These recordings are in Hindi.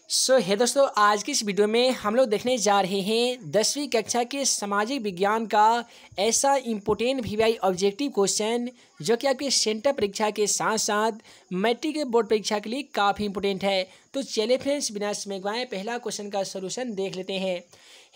है दोस्तों, आज की इस वीडियो में हम लोग देखने जा रहे हैं 10वीं कक्षा के सामाजिक विज्ञान का ऐसा इम्पोर्टेंट वीवीआई ऑब्जेक्टिव क्वेश्चन जो कि आपके सेंटर परीक्षा के साथ साथ मैट्रिक के बोर्ड परीक्षा के लिए काफ़ी इंपॉर्टेंट है। तो चलिए फ्रेंड्स, बिना समय गवाए पहला क्वेश्चन का सोल्यूशन देख लेते हैं।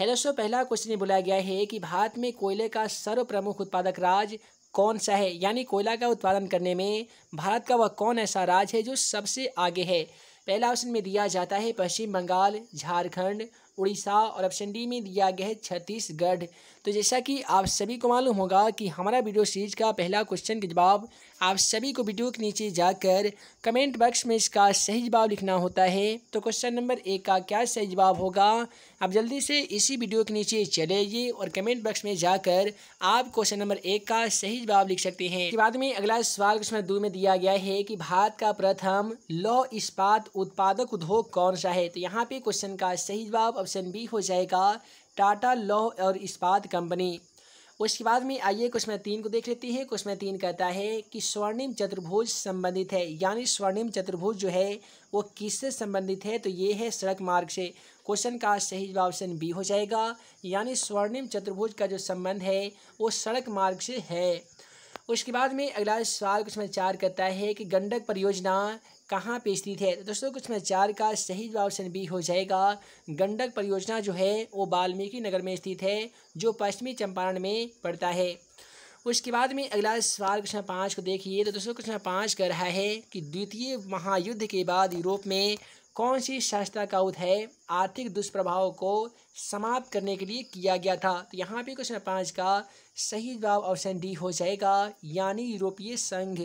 दोस्तों, पहला क्वेश्चन ये बोला गया है कि भारत में कोयले का सर्वप्रमुख उत्पादक राज्य कौन सा है, यानी कोयला का उत्पादन करने में भारत का वह कौन ऐसा राज्य है जो सबसे आगे है। पहला ऑप्शन में दिया जाता है पश्चिम बंगाल, झारखंड, उड़ीसा और ऑप्शन डी में दिया गया है छत्तीसगढ़। तो जैसा कि आप सभी को मालूम होगा कि हमारा वीडियो सीरीज का पहला क्वेश्चन का जवाब आप सभी को वीडियो के नीचे जाकर कमेंट बॉक्स में इसका सही जवाब लिखना होता है। तो क्वेश्चन नंबर 1 का क्या सही जवाब होगा, आप जल्दी से इसी वीडियो के नीचे चले आइए और कमेंट बॉक्स में जाकर आप क्वेश्चन नंबर 1 का सही जवाब लिख सकते हैं। इसके बाद में अगला सवाल क्वेश्चन 2 में दिया गया है कि भारत का प्रथम लौह इस्पात उत्पादक उद्योग कौन सा है। तो यहाँ पे क्वेश्चन का सही जवाब ऑप्शन बी हो जाएगा, टाटा लौह और इस्पात कंपनी। उसके बाद में आइए क्वेश्चन 3 को देख लेते हैं। क्वेश्चन 3 कहता है कि स्वर्णिम चतुर्भुज संबंधित है, यानी स्वर्णिम चतुर्भुज जो है वो किससे संबंधित है। तो ये है सड़क मार्ग से। क्वेश्चन का सही जवाब ऑप्शन बी हो जाएगा, यानी स्वर्णिम चतुर्भुज का जो संबंध है वो सड़क मार्ग से है। उसके बाद में अगला सवाल क्वेश्चन 4 कहता है कि गंडक परियोजना कहाँ पे स्थित है। तो दोस्तों, क्वेश्चन 4 का सही जवाब ऑप्शन बी हो जाएगा, गंडक परियोजना जो है वो वाल्मीकि नगर में स्थित है जो पश्चिमी चंपारण में पड़ता है। उसके बाद में अगला सवाल क्वेश्चन 5 को देखिए। तो दोस्तों, क्वेश्चन 5 कह रहा है कि द्वितीय महायुद्ध के बाद यूरोप में कौन सी संस्था का उदय आर्थिक दुष्प्रभाव को समाप्त करने के लिए किया गया था। तो यहाँ पे क्वेश्चन 5 का सही जवाब ऑप्शन डी हो जाएगा, यानी यूरोपीय संघ।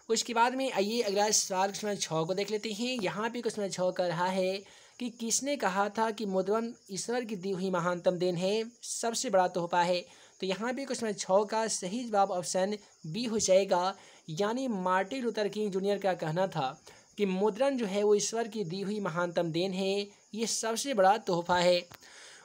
उसके बाद में आइए अगला सवाल क्वेश्चन 6 को देख लेते हैं। यहाँ पे क्वेश्चन 6 कर रहा है कि किसने कहा था कि मुद्रण ईश्वर की दी हुई महानतम देन है, सबसे बड़ा तोहफा है। तो यहाँ पे क्वेश्चन 6 का सही जवाब ऑप्शन बी हो जाएगा, यानी मार्टिन लूथर किंग जूनियर का कहना था कि मुद्रण जो है वो ईश्वर की दी हुई महानतम देन है, ये सबसे बड़ा तोहफा है।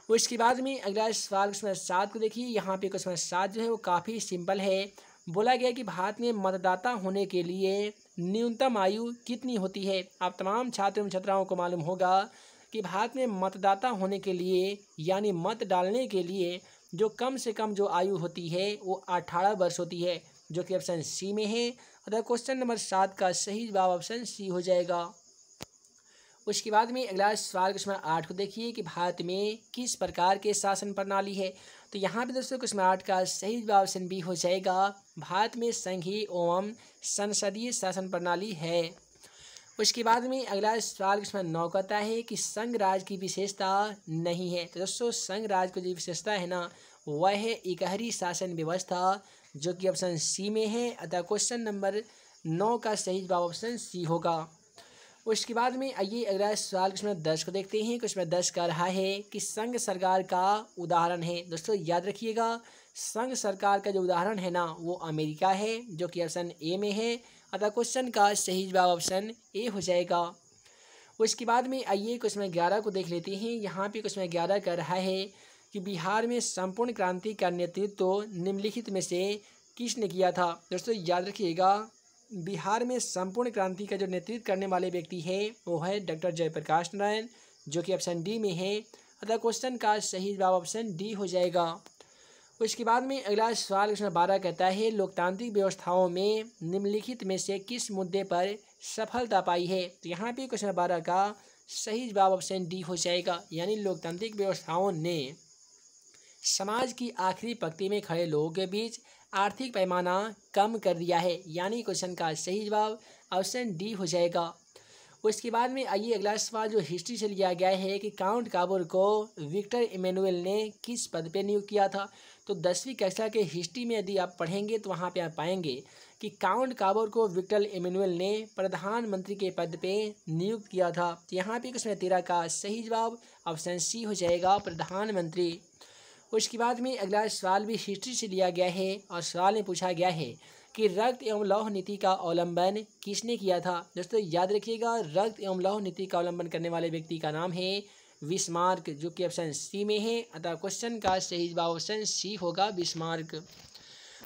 उसके बाद में अगला सवाल क्वेश्चन 7 को देखिए। यहाँ पे क्वेश्चन 7 जो है वो काफ़ी सिंपल है। बोला गया कि भारत में मतदाता होने के लिए न्यूनतम आयु कितनी होती है। आप तमाम छात्र एवं छात्राओं को मालूम होगा कि भारत में मतदाता होने के लिए यानी मत डालने के लिए जो कम से कम जो आयु होती है वो 18 वर्ष होती है, जो कि ऑप्शन सी में है। अतः क्वेश्चन नंबर 7 का सही जवाब ऑप्शन सी हो जाएगा। उसके बाद में अगला सवाल क्वेश्चन 8 को देखिए कि भारत में किस प्रकार के शासन प्रणाली है। तो यहाँ पे दोस्तों क्वेश्चन 8 का सही जवाब ऑप्शन बी हो जाएगा, भारत में संघीय एवं संसदीय शासन प्रणाली है। उसके बाद में अगला सवाल क्वेश्चन 9 कहता है कि संघ राज्य की विशेषता नहीं है। तो दोस्तों, संघ राज्य की जो विशेषता है ना वह है इकहरी शासन व्यवस्था, जो कि ऑप्शन सी में है। अतः क्वेश्चन नंबर 9 का सही जवाब ऑप्शन सी होगा। उसके बाद में आइए अगला सवाल क्वेश्चन 10 को देखते हैं। क्वेश्चन 10 कह रहा है कि संघ सरकार का उदाहरण है। दोस्तों याद रखिएगा, संघ सरकार का जो उदाहरण है ना वो अमेरिका है, जो कि ऑप्शन ए में है। अतः क्वेश्चन का सही जवाब ऑप्शन ए हो जाएगा। उसके बाद में आइए क्वेश्चन 11 को देख लेते हैं। यहाँ पे क्वेश्चन 11 कह रहा है कि बिहार में संपूर्ण क्रांति का नेतृत्व निम्नलिखित में से किसने किया था। दोस्तों याद रखिएगा, बिहार में संपूर्ण क्रांति का जो नेतृत्व करने वाले व्यक्ति है वो है डॉक्टर जयप्रकाश नारायण, जो कि ऑप्शन डी में है। अतः क्वेश्चन का सही जवाब ऑप्शन डी हो जाएगा। उसके बाद में अगला सवाल क्वेश्चन 12 कहता है लोकतांत्रिक व्यवस्थाओं में निम्नलिखित में से किस मुद्दे पर सफलता पाई है। तो यहाँ पे क्वेश्चन 12 का सही जवाब ऑप्शन डी हो जाएगा, यानी लोकतांत्रिक व्यवस्थाओं ने समाज की आखिरी पंक्ति में खड़े लोगों के बीच आर्थिक पैमाना कम कर दिया है, यानी क्वेश्चन का सही जवाब ऑप्शन डी हो जाएगा। उसके बाद में आइए अगला सवाल जो हिस्ट्री से लिया गया है कि काउंट काबोर को विक्टर इमैनुअल ने किस पद पे नियुक्त किया था। तो 10वीं कक्षा के हिस्ट्री में यदि आप पढ़ेंगे तो वहाँ पे आप पाएंगे कि काउंट काबोर को विक्टर इमैनुअल ने प्रधानमंत्री के पद पे नियुक्त किया था। तो यहाँ पे क्वेश्चन 13 का सही जवाब ऑप्शन सी हो जाएगा, प्रधानमंत्री। उसके बाद में अगला सवाल भी हिस्ट्री से लिया गया है और सवाल में पूछा गया है कि रक्त एवं लौह नीति का अवलंबन किसने किया था। दोस्तों याद रखिएगा, रक्त एवं लौह नीति का अवलंबन करने वाले व्यक्ति का नाम है बिस्मार्क, जो कि ऑप्शन सी में है। अतः क्वेश्चन का सही जवाब ऑप्शन सी होगा, बिस्मार्क।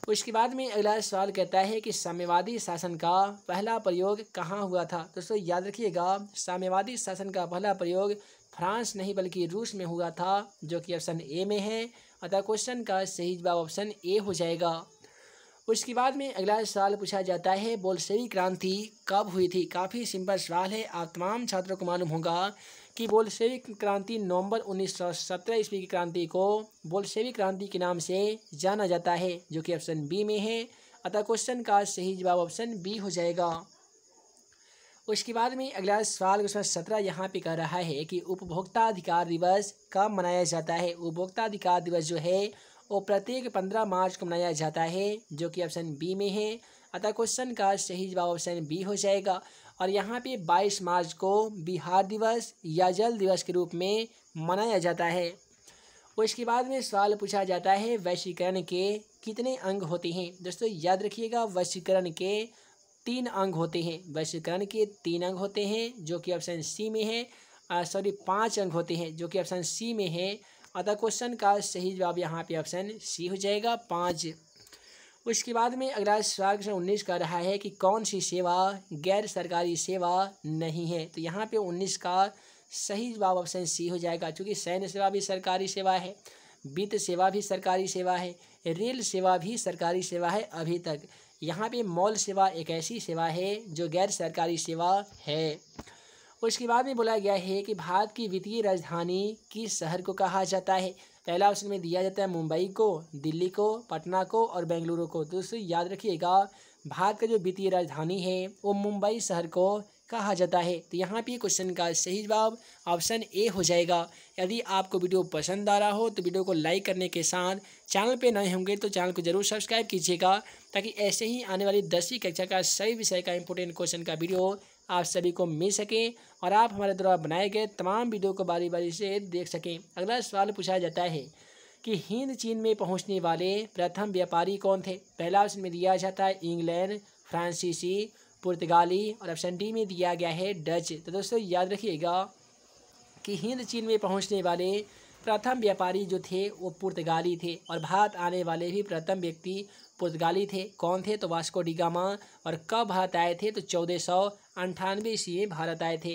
उसके बाद में अगला सवाल कहता है कि साम्यवादी शासन का पहला प्रयोग कहाँ हुआ था। दोस्तों याद रखिएगा, साम्यवादी शासन का पहला प्रयोग फ्रांस नहीं बल्कि रूस में हुआ था, जो कि ऑप्शन ए में है। अतः क्वेश्चन का सही जवाब ऑप्शन ए हो जाएगा। उसके बाद में अगला सवाल पूछा जाता है, बोल्शेविक क्रांति कब हुई थी। काफ़ी सिंपल सवाल है, आप तमाम छात्रों को मालूम होगा कि बोल्शेविक क्रांति नवंबर 1917 ईस्वी की क्रांति को बोल्शेविक क्रांति के नाम से जाना जाता है, जो कि ऑप्शन बी में है। अतः क्वेश्चन का सही जवाब ऑप्शन बी हो जाएगा। उसके बाद में अगला सवाल क्वेश्चन 17 यहाँ पे कह रहा है कि उपभोक्ता अधिकार दिवस कब मनाया जाता है। उपभोक्ता अधिकार दिवस जो है वो प्रत्येक 15 मार्च को मनाया जाता है, जो कि ऑप्शन बी में है। अतः क्वेश्चन का सही जवाब ऑप्शन बी हो जाएगा। और यहाँ पे 22 मार्च को बिहार दिवस या जल दिवस के रूप में मनाया जाता है। उसके बाद में सवाल पूछा जाता है, वैश्वीकरण के कितने अंग होते हैं। दोस्तों याद रखिएगा, वैश्वीकरण के 3 अंग होते हैं। वैश्वीकरण के 3 अंग होते हैं, जो कि ऑप्शन सी में है। 5 अंग होते हैं, जो कि ऑप्शन सी में है। अतः क्वेश्चन का सही जवाब यहाँ पे ऑप्शन सी हो जाएगा, 5। उसके बाद में अगला सवाल क्वेश्चन 19 कर रहा है कि कौन सी सेवा गैर सरकारी सेवा नहीं है। तो यहाँ पे 19 का सही जवाब ऑप्शन सी हो जाएगा, क्योंकि सैन्य सेवा भी सरकारी सेवा है, वित्त सेवा भी सरकारी सेवा है, रेल सेवा भी सरकारी सेवा है अभी तक। यहाँ पे मॉल सेवा एक ऐसी सेवा है जो गैर सरकारी सेवा है। उसके बाद में बोला गया है कि भारत की वित्तीय राजधानी किस शहर को कहा जाता है। पहला ऑप्शन में दिया जाता है मुंबई को, दिल्ली को, पटना को और बेंगलुरु को। दोस्तों याद रखिएगा, भारत का जो वित्तीय राजधानी है वो मुंबई शहर को कहा जाता है। तो यहाँ पे क्वेश्चन का सही जवाब ऑप्शन ए हो जाएगा। यदि आपको वीडियो पसंद आ रहा हो तो वीडियो को लाइक करने के साथ चैनल पे नए होंगे तो चैनल को जरूर सब्सक्राइब कीजिएगा, ताकि ऐसे ही आने वाली 10वीं कक्षा का सभी विषय का इंपॉर्टेंट क्वेश्चन का वीडियो आप सभी को मिल सके और आप हमारे द्वारा बनाए गए तमाम वीडियो को बारी बारी से देख सकें। अगला सवाल पूछा जाता है कि हिंद चीन में पहुंचने वाले प्रथम व्यापारी कौन थे। पहला ऑप्शन में दिया जाता है इंग्लैंड, फ्रांसीसी, पुर्तगाली और ऑप्शन डी में दिया गया है डच। तो दोस्तों याद रखिएगा कि हिंद चीन में पहुंचने वाले प्रथम व्यापारी जो थे वो पुर्तगाली थे, और भारत आने वाले भी प्रथम व्यक्ति पुर्तगाली थे। कौन थे? तो वास्को डी गामा। और कब भारत आए थे? तो 1498 ईस्वी में भारत आए थे।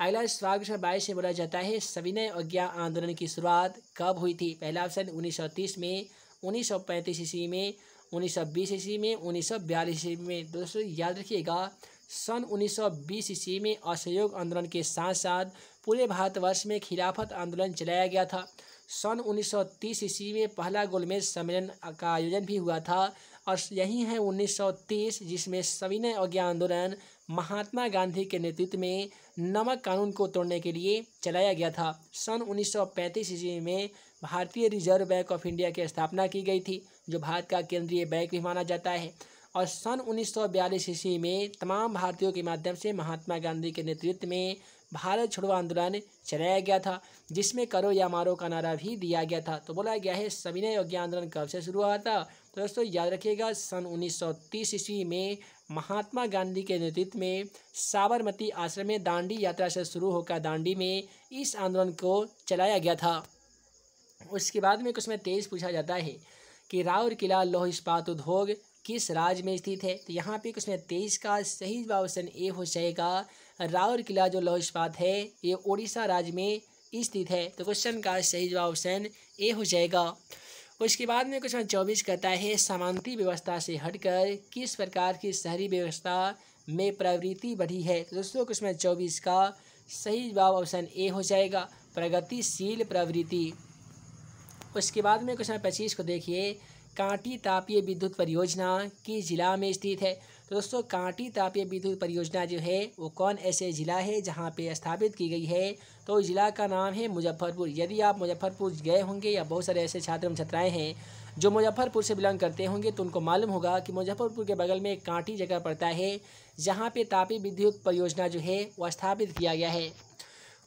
अगला सवाल 22 में बोला जाता है, सविनय अवज्ञा आंदोलन की शुरुआत कब हुई थी। पहला ऑप्शन 1930 में, 1935 ईस्वी में, 1920 ईस्वी में, 1942 ईस्वी में। दोस्तों याद रखिएगा, सन 1920 ईस्वी में असहयोग आंदोलन के साथ साथ पूरे भारतवर्ष में खिलाफत आंदोलन चलाया गया था। सन 1930 ईस्वी में पहला गोलमेज सम्मेलन का आयोजन भी हुआ था, और यही है 1930 जिसमें सविनय अवज्ञा आंदोलन महात्मा गांधी के नेतृत्व में नमक कानून को तोड़ने के लिए चलाया गया था। सन 1935 ईस्वी में भारतीय रिजर्व बैंक ऑफ इंडिया की स्थापना की गई थी, जो भारत का केंद्रीय बैंक भी माना जाता है। और सन 1942 ईस्वी में तमाम भारतीयों के माध्यम से महात्मा गांधी के नेतृत्व में भारत छोड़ो आंदोलन चलाया गया था, जिसमें करो या मारो का नारा भी दिया गया था। तो बोला गया है सविनय अवज्ञा आंदोलन कब से शुरू हुआ था। तो दोस्तों याद रखिएगा, सन 1930 ईस्वी में महात्मा गांधी के नेतृत्व में साबरमती आश्रम में दांडी यात्रा से शुरू होकर दांडी में इस आंदोलन को चलाया गया था। उसके बाद में कुछ में 23 पूछा जाता है कि राउरकेला लौह इस्पात उद्योग किस राज्य में स्थित है। तो यहाँ पे क्वेश्चन 23 का सही जवाब ऑप्शन ए हो जाएगा। राउरकेला जो लौह इस्पात है ये उड़ीसा राज्य में स्थित है। तो क्वेश्चन का सही जवाब ऑप्शन ए हो जाएगा। उसके बाद में क्वेश्चन 24 कहता है, सामंती व्यवस्था से हटकर किस प्रकार की शहरी व्यवस्था में प्रवृत्ति बढ़ी है। तो दोस्तों क्वेश्चन 24 का सही जवाब ऑप्शन ए हो जाएगा, प्रगतिशील प्रवृत्ति। उसके बाद में क्वेश्चन 25 को देखिए, कांटी तापीय विद्युत परियोजना किस जिला में स्थित है। तो दोस्तों कांटी तापीय विद्युत परियोजना जो है वो कौन ऐसे ज़िला है जहां पे स्थापित की गई है। तो ज़िला का नाम है मुजफ्फरपुर। यदि आप मुजफ्फरपुर गए होंगे या बहुत सारे ऐसे छात्र एवं छात्राएँ हैं जो मुजफ्फरपुर से बिलोंग करते होंगे तो उनको मालूम होगा कि मुजफ्फरपुर के बगल में एक कांटी जगह पड़ता है, जहाँ पे तापीय विद्युत परियोजना जो है वो स्थापित किया गया है।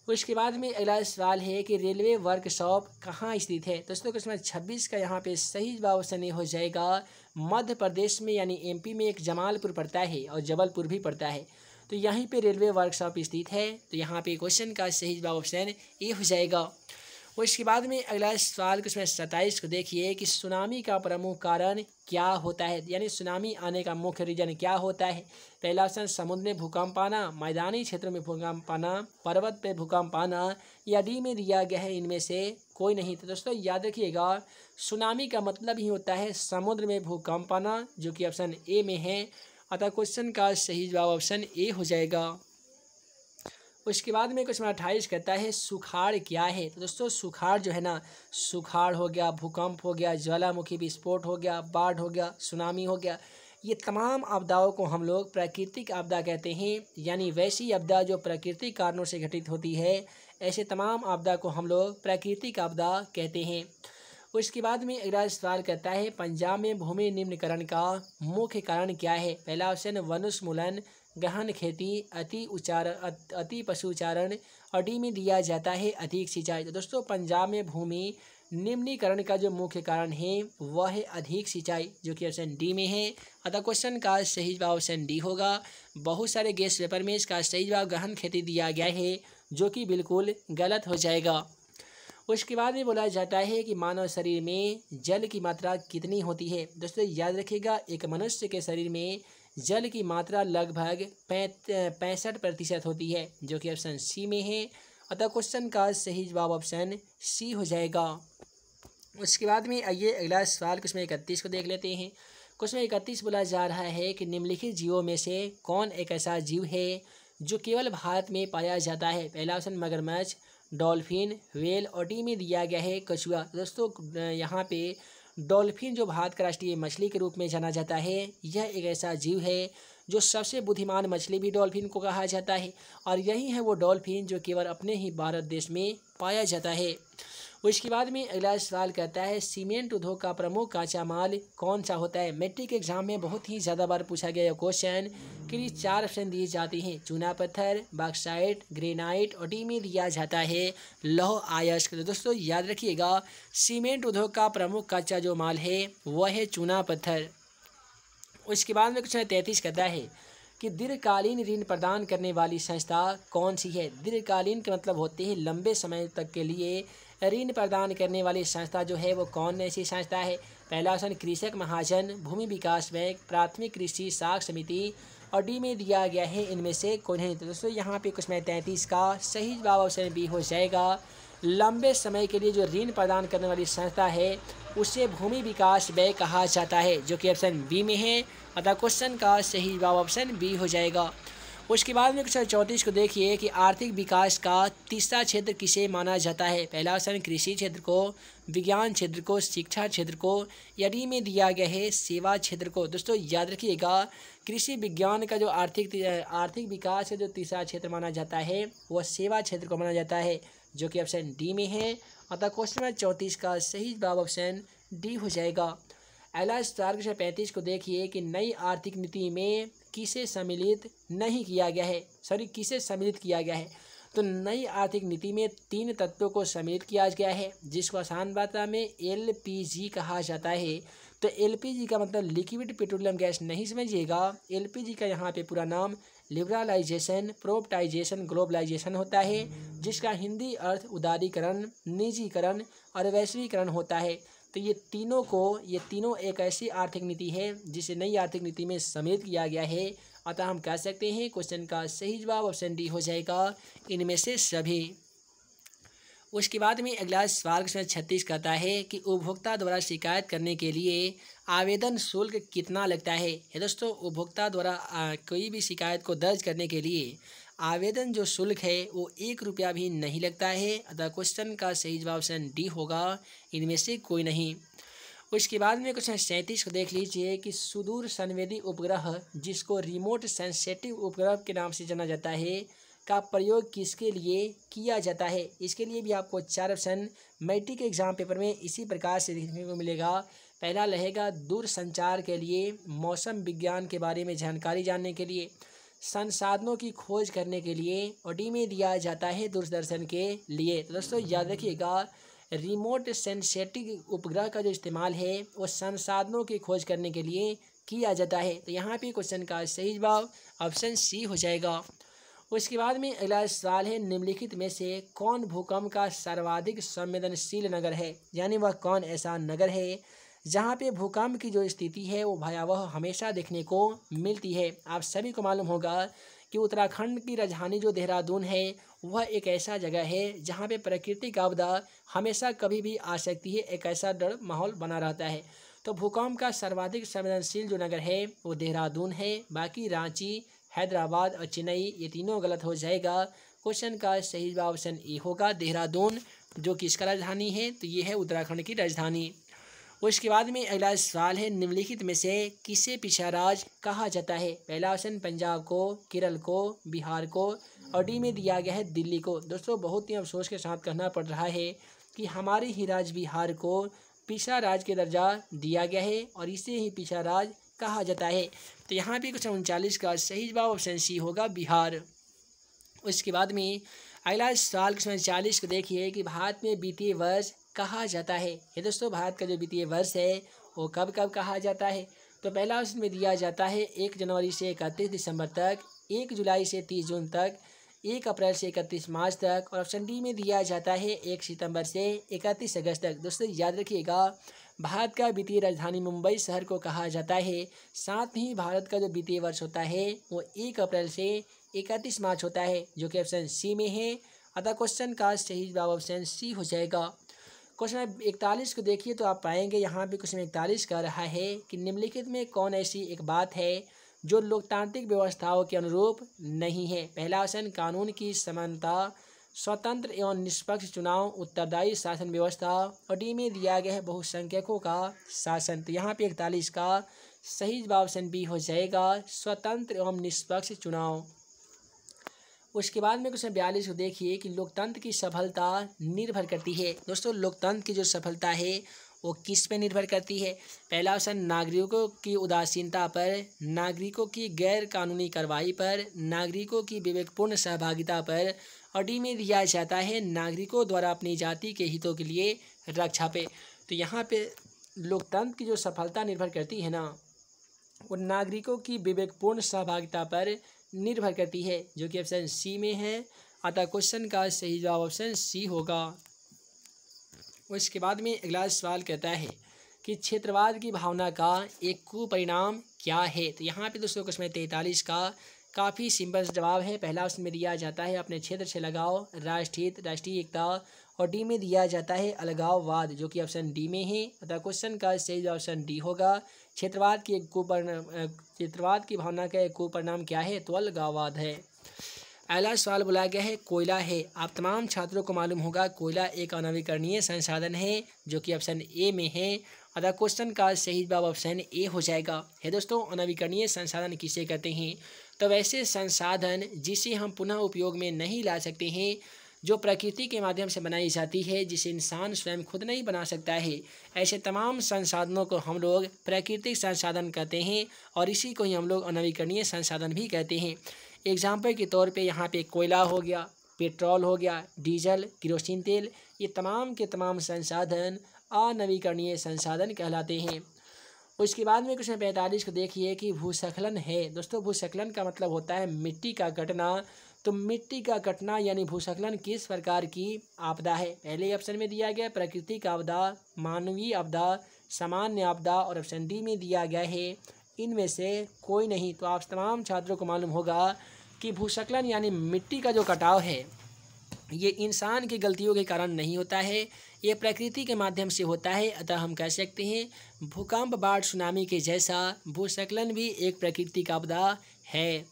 उसके बाद में अगला सवाल है कि रेलवे वर्कशॉप कहाँ स्थित है। दोस्तों क्वेश्चन 26 का यहाँ पे सही जवाब ऑप्शन ए हो जाएगा, मध्य प्रदेश में यानी एमपी में एक जमालपुर पड़ता है और जबलपुर भी पड़ता है, तो यहीं पे रेलवे वर्कशॉप स्थित है। तो यहाँ पे क्वेश्चन का सही जवाब ऑप्शन ए हो जाएगा। उसके बाद में अगला सवाल क्वेश्चन 27 को देखिए कि सुनामी का प्रमुख कारण क्या होता है, यानी सुनामी आने का मुख्य रीजन क्या होता है। पहला ऑप्शन समुद्र में भूकंप आना, मैदानी क्षेत्रों में भूकंप आना, पर्वत पे भूकंप आना, या डी में दिया गया है इनमें से कोई नहीं। तो दोस्तों याद रखिएगा, सुनामी का मतलब ही होता है समुद्र में भूकंप आना, जो कि ऑप्शन ए में है। अतः क्वेश्चन का सही जवाब ऑप्शन ए हो जाएगा। उसके बाद में क्वेश्चन 28 कहता है सुखाड़ क्या है। तो दोस्तों सुखाड़ जो है ना, सुखाड़ हो गया, भूकंप हो गया, ज्वालामुखी विस्फोट हो गया, बाढ़ हो गया, सुनामी हो गया, ये तमाम आपदाओं को हम लोग प्राकृतिक आपदा कहते हैं। यानी वैसी आपदा जो प्राकृतिक कारणों से घटित होती है, ऐसे तमाम आपदा को हम लोग प्राकृतिक आपदा कहते हैं। उसके बाद में अगला सवाल कहता है पंजाब में भूमि निम्नीकरण का मुख्य कारण क्या है। पहला ऑप्शन वनोन्मूलन, गहन खेती, अति पशुचारण, और डी में दिया जाता है अधिक सिंचाई। तो दोस्तों पंजाब में भूमि निम्नीकरण का जो मुख्य कारण है वह है अधिक सिंचाई, जो कि ऑप्शन डी में है। अतः क्वेश्चन का सही जवाब ऑप्शन डी होगा। बहुत सारे गेस्ट पेपर में इसका सही जवाब गहन खेती दिया गया है, जो कि बिल्कुल गलत हो जाएगा। उसके बाद में बोला जाता है कि मानव शरीर में जल की मात्रा कितनी होती है। दोस्तों याद रखिएगा, एक मनुष्य के शरीर में जल की मात्रा लगभग 65% होती है, जो कि ऑप्शन सी में है। अतः क्वेश्चन का सही जवाब ऑप्शन सी हो जाएगा। उसके बाद में आइए अगला सवाल क्वेश्चन 31 को देख लेते हैं। क्वेश्चन 31 बोला जा रहा है कि निम्नलिखित जीवों में से कौन एक ऐसा जीव है जो केवल भारत में पाया जाता है। पहला ऑप्शन मगरमच्छ, डॉल्फिन, व्हेल, और डी में दिया गया है कछुआ। दोस्तों यहाँ पे डॉल्फिन जो भारत का राष्ट्रीय मछली के रूप में जाना जाता है, यह एक ऐसा जीव है जो सबसे बुद्धिमान मछली भी डॉल्फिन को कहा जाता है, और यही है वो डॉल्फिन जो केवल अपने ही भारत देश में पाया जाता है। उसके बाद में अगला सवाल कहता है सीमेंट उद्योग का प्रमुख कच्चा माल कौन सा होता है। मैट्रिक एग्जाम में बहुत ही ज़्यादा बार पूछा गया क्वेश्चन के लिए 4 ऑप्शन दिए जाते हैं, चूना पत्थर, बॉक्साइट, ग्रेनाइट, और डी में दिया जाता है लौह अयस्क। तो दोस्तों याद रखिएगा, सीमेंट उद्योग का प्रमुख कच्चा जो माल है वह है चूना पत्थर। उसके बाद में क्वेश्चन 33 कहता है कि दीर्घकालीन ऋण प्रदान करने वाली संस्था कौन सी है। दीर्घकालीन का मतलब होते हैं लंबे समय तक के लिए ऋण प्रदान करने वाली संस्था जो है वो कौन ऐसी संस्था है। पहला ऑप्शन कृषक महाजन, भूमि विकास बैंक, प्राथमिक कृषि साख समिति, और डी में दिया गया है इनमें से कोई नहीं। तो दोस्तों यहाँ पे क्वेश्चन 33 का सही जवाब ऑप्शन बी हो जाएगा। लंबे समय के लिए जो ऋण प्रदान करने वाली संस्था है उसे भूमि विकास बैंक कहा जाता है, जो कि ऑप्शन बी में है। अतः क्वेश्चन का सही जवाब ऑप्शन बी हो जाएगा। उसके बाद में क्वेश्चन 34 को देखिए कि आर्थिक विकास का तीसरा क्षेत्र किसे माना जाता है। पहला ऑप्शन कृषि क्षेत्र को, विज्ञान क्षेत्र को, शिक्षा क्षेत्र को, या डी में दिया गया है सेवा क्षेत्र को। दोस्तों याद रखिएगा, कृषि विज्ञान का जो आर्थिक विकास है जो तीसरा क्षेत्र माना जाता है वह सेवा क्षेत्र को माना जाता है, जो कि ऑप्शन डी में है। अतः क्वेश्चन नंबर 34 का सही जवाब ऑप्शन डी हो जाएगा। अगला सवाल क्वेश्चन 35 को देखिए कि नई आर्थिक नीति में किसे सम्मिलित नहीं किया गया है, किसे सम्मिलित किया गया है। तो नई आर्थिक नीति में 3 तत्वों को सम्मिलित किया गया है, जिसको आसान भाषा में एलपीजी कहा जाता है। तो एलपीजी का मतलब लिक्विड पेट्रोलियम गैस नहीं समझिएगा। एलपीजी का यहाँ पे पूरा नाम लिबरलाइजेशन, प्रोपटाइजेशन, ग्लोबलाइजेशन होता है, जिसका हिंदी अर्थ उदारीकरण, निजीकरण और वैश्वीकरण होता है। तो ये तीनों एक ऐसी आर्थिक नीति है जिसे नई आर्थिक नीति में सम्मिलित किया गया है। अतः हम कह सकते हैं क्वेश्चन का सही जवाब ऑप्शन डी हो जाएगा, इनमें से सभी। उसके बाद में अगला सवाल क्वेश्चन 36 कहता है कि उपभोक्ता द्वारा शिकायत करने के लिए आवेदन शुल्क कितना लगता है। दोस्तों उपभोक्ता द्वारा कोई भी शिकायत को दर्ज करने के लिए आवेदन जो शुल्क है वो 1 रुपया भी नहीं लगता है। अतः क्वेश्चन का सही जवाब ऑप्शन डी होगा, इनमें से कोई नहीं। उसके बाद में क्वेश्चन 37 को देख लीजिए कि सुदूर संवेदी उपग्रह, जिसको रिमोट सेंसेटिव उपग्रह के नाम से जाना जाता है, का प्रयोग किसके लिए किया जाता है। इसके लिए भी आपको 4 ऑप्शन मैट्रिक एग्जाम पेपर में इसी प्रकार से देखने को मिलेगा। पहला रहेगा दूरसंचार के लिए, मौसम विज्ञान के बारे में जानकारी जानने के लिए, संसाधनों की खोज करने के लिए, और डी में दिया जाता है दूरदर्शन के लिए। तो दोस्तों याद रखिएगा, रिमोट सेंसेटिव उपग्रह का जो इस्तेमाल है वो संसाधनों की खोज करने के लिए किया जाता है। तो यहाँ पे क्वेश्चन का सही जवाब ऑप्शन सी हो जाएगा। उसके बाद में अगला सवाल है, निम्नलिखित में से कौन भूकंप का सर्वाधिक संवेदनशील नगर है, यानी वह कौन ऐसा नगर है जहाँ पे भूकंप की जो स्थिति है वो भयावह हमेशा देखने को मिलती है। आप सभी को मालूम होगा कि उत्तराखंड की राजधानी जो देहरादून है वह एक ऐसा जगह है जहाँ पे प्राकृतिक आपदा हमेशा कभी भी आ सकती है, एक ऐसा डर माहौल बना रहता है। तो भूकंप का सर्वाधिक संवेदनशील जो नगर है वो देहरादून है। बाकी रांची, हैदराबाद और चेन्नई ये तीनों गलत हो जाएगा। क्वेश्चन का सही जवाब ऑप्शन ए होगा देहरादून, जो कि इसका राजधानी है, तो ये है उत्तराखंड की राजधानी। उसके बाद में अगला सवाल है, निम्नलिखित में से किसे पिछड़ा राज्य कहा जाता है। पहला ऑप्शन पंजाब को, केरल को, बिहार को और डी में दिया गया है दिल्ली को। दोस्तों बहुत ही अफसोस के साथ कहना पड़ रहा है कि हमारे ही राज्य बिहार को पिछड़ा राज्य के दर्जा दिया गया है और इसे ही पिछड़ा राज्य कहा जाता है। तो यहाँ पे क्वेश्चन 39 का सही जवाब ऑप्शन सी होगा बिहार। उसके बाद में अगला सवाल क्वेश्चन 40 को देखिए कि भारत में वित्तीय वर्ष कहा जाता है। ये दोस्तों भारत का जो वित्तीय वर्ष है वो कब कब कहा जाता है। तो पहला ऑप्शन में दिया जाता है 1 जनवरी से 31 दिसंबर तक, 1 जुलाई से 30 जून तक, 1 अप्रैल से 31 मार्च तक और ऑप्शन डी में दिया जाता है 1 सितंबर से 31 अगस्त तक। दोस्तों याद रखिएगा, भारत का वित्तीय राजधानी मुंबई शहर को कहा जाता है। साथ ही भारत का जो वित्तीय वर्ष होता है वो 1 अप्रैल से 31 मार्च होता है, जो कि ऑप्शन सी में है। अतः क्वेश्चन का सही जवाब ऑप्शन सी हो जाएगा। क्वेश्चन 41 को देखिए तो आप पाएंगे यहाँ पे क्वेश्चन 41 कह रहा है कि निम्नलिखित में कौन ऐसी एक बात है जो लोकतांत्रिक व्यवस्थाओं के अनुरूप नहीं है। पहला ऑप्शन कानून की समानता, स्वतंत्र एवं निष्पक्ष चुनाव, उत्तरदायी शासन व्यवस्था और डी में दिया गया है बहुसंख्यकों का शासन। तो यहाँ पे 41 का सही जवाब ऑप्शन बी हो जाएगा, स्वतंत्र एवं निष्पक्ष चुनाव। उसके बाद में क्वेश्चन 42 को देखिए कि लोकतंत्र की सफलता निर्भर करती है। दोस्तों लोकतंत्र की जो सफलता है वो किस पे निर्भर करती है। पहला ऑप्शन नागरिकों की उदासीनता पर, नागरिकों की गैर कानूनी कार्रवाई पर, नागरिकों की विवेकपूर्ण सहभागिता पर और डी में दिया जाता है नागरिकों द्वारा अपनी जाति के हितों के लिए रक्षा पे। तो यहाँ पे लोकतंत्र की जो सफलता निर्भर करती है ना वो नागरिकों की विवेकपूर्ण सहभागिता पर निर्भर करती है, जो कि ऑप्शन सी में है। अतः क्वेश्चन का सही जवाब ऑप्शन सी होगा। उसके बाद में अगला सवाल कहता है कि क्षेत्रवाद की भावना का एक कुपरिणाम क्या है। तो यहाँ पे दोस्तों क्वेश्चन 43 का काफ़ी सिंपल जवाब है। पहला ऑप्शन में दिया जाता है अपने क्षेत्र से लगाव, राष्ट्रहित, राष्ट्रीय एकता और डी में दिया जाता है अलगाववाद, जो कि ऑप्शन डी में है। अतः क्वेश्चन का सही जवाब ऑप्शन डी होगा। क्षेत्रवाद की भावना का एक कुपरिणाम क्या है, तो अलगाववाद है। अगला सवाल बोला गया है कोयला है। आप तमाम छात्रों को मालूम होगा कोयला एक अनवीकरणीय संसाधन है, जो कि ऑप्शन ए में है। अतः क्वेश्चन का सही जवाब ऑप्शन ए हो जाएगा। है दोस्तों, अनवीकरणीय संसाधन किसे कहते हैं, तो वैसे संसाधन जिसे हम पुनः उपयोग में नहीं ला सकते हैं, जो प्रकृति के माध्यम से बनाई जाती है, जिसे इंसान स्वयं खुद नहीं बना सकता है, ऐसे तमाम संसाधनों को हम लोग प्राकृतिक संसाधन कहते हैं और इसी को ही हम लोग अनवीकरणीय संसाधन भी कहते हैं। एग्जाम्पल के तौर पे यहाँ पे कोयला हो गया, पेट्रोल हो गया, डीजल, केरोसिन तेल, ये तमाम के तमाम संसाधन अनवीकरणीय संसाधन कहलाते हैं। उसके बाद में क्वेश्चन 45 को देखिए कि भूस्खलन है। दोस्तों भूस्खलन का मतलब होता है मिट्टी का कटना। तो मिट्टी का कटना यानी भूस्खलन किस प्रकार की आपदा है। पहले ऑप्शन में दिया गया प्राकृतिक आपदा, मानवीय आपदा, सामान्य आपदा और ऑप्शन डी में दिया गया है इनमें से कोई नहीं। तो आप तमाम छात्रों को मालूम होगा कि भूस्खलन यानी मिट्टी का जो कटाव है ये इंसान की गलतियों के कारण नहीं होता है, ये प्रकृति के माध्यम से होता है। अतः हम कह सकते हैं भूकंप, बाढ़, सुनामी के जैसा भूस्खलन भी एक प्राकृतिक आपदा है।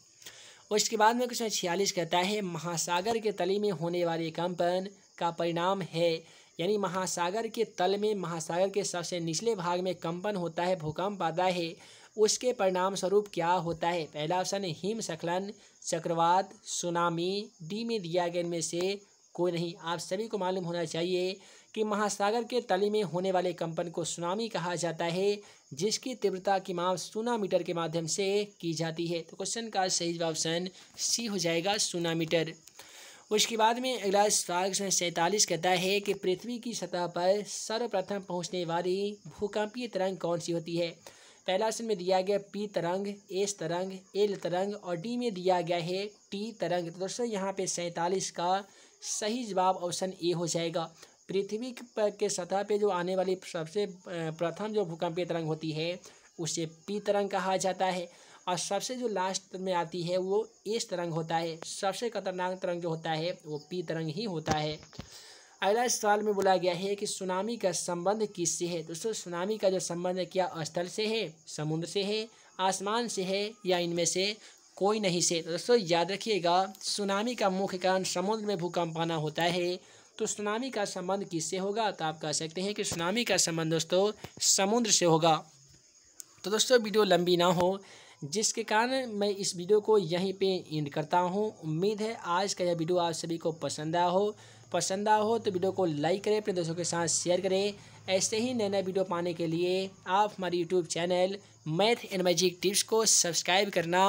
उसके बाद में क्वेश्चन 46 कहता है महासागर के तली में होने वाले कंपन का परिणाम है। यानी महासागर के तल में, महासागर के सबसे निचले भाग में कंपन होता है, भूकंप आता है, उसके परिणाम स्वरूप क्या होता है। पहला ऑप्शन है हिमस्खलन, चक्रवात, सुनामी, डी में दिया गया इनमें से कोई नहीं। आप सभी को मालूम होना चाहिए कि महासागर के तली में होने वाले कंपन को सुनामी कहा जाता है, जिसकी तीव्रता की माप सुनामीटर के माध्यम से की जाती है। तो क्वेश्चन का सही जवाब ऑप्शन सी हो जाएगा, सुनामीटर। उसके बाद में अगला सवाल 47 कहता है कि पृथ्वी की सतह पर सर्वप्रथम पहुंचने वाली भूकंपीय तरंग कौन सी होती है। पहला ऑप्शन में दिया गया पी तरंग, एस तरंग, एल तरंग और डी में दिया गया है टी तरंग। तो दोस्तों यहाँ पे 47 का सही जवाब ऑप्शन ए हो जाएगा। पृथ्वी के सतह पे जो आने वाली सबसे प्रथम जो भूकंपीय तरंग होती है उसे पी तरंग कहा जाता है और सबसे जो लास्ट में आती है वो एस तरंग होता है। सबसे खतरनाक तरंग जो होता है वो पी तरंग ही होता है। अगला सवाल में बोला गया है कि सुनामी का संबंध किससे है। दोस्तों सुनामी का जो संबंध है क्या स्थल से है, समुद्र से है, आसमान से है या इनमें से कोई नहीं से। तो दोस्तों याद रखिएगा सुनामी का मुख्य कारण समुद्र में भूकंप आना होता है। तो सुनामी का संबंध किससे होगा, तो आप कह सकते हैं कि सुनामी का संबंध दोस्तों समुद्र से होगा। तो दोस्तों वीडियो लंबी ना हो जिसके कारण मैं इस वीडियो को यहीं पे एंड करता हूँ। उम्मीद है आज का यह वीडियो आप सभी को पसंद आया हो तो वीडियो को लाइक करें, अपने दोस्तों के साथ शेयर करें। ऐसे ही नए नए वीडियो पाने के लिए आप हमारे YouTube channel math and magic tips को सब्सक्राइब करना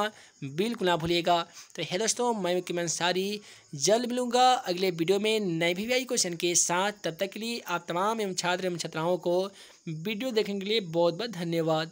बिल्कुल ना भूलिएगा। तो है दोस्तों मैं विकी अंसारी जल्द मिलूँगा अगले वीडियो में नए वीआई क्वेश्चन के साथ। तब तक के लिए आप तमाम एवं छात्र एवं छात्राओं को वीडियो देखने के लिए बहुत बहुत धन्यवाद।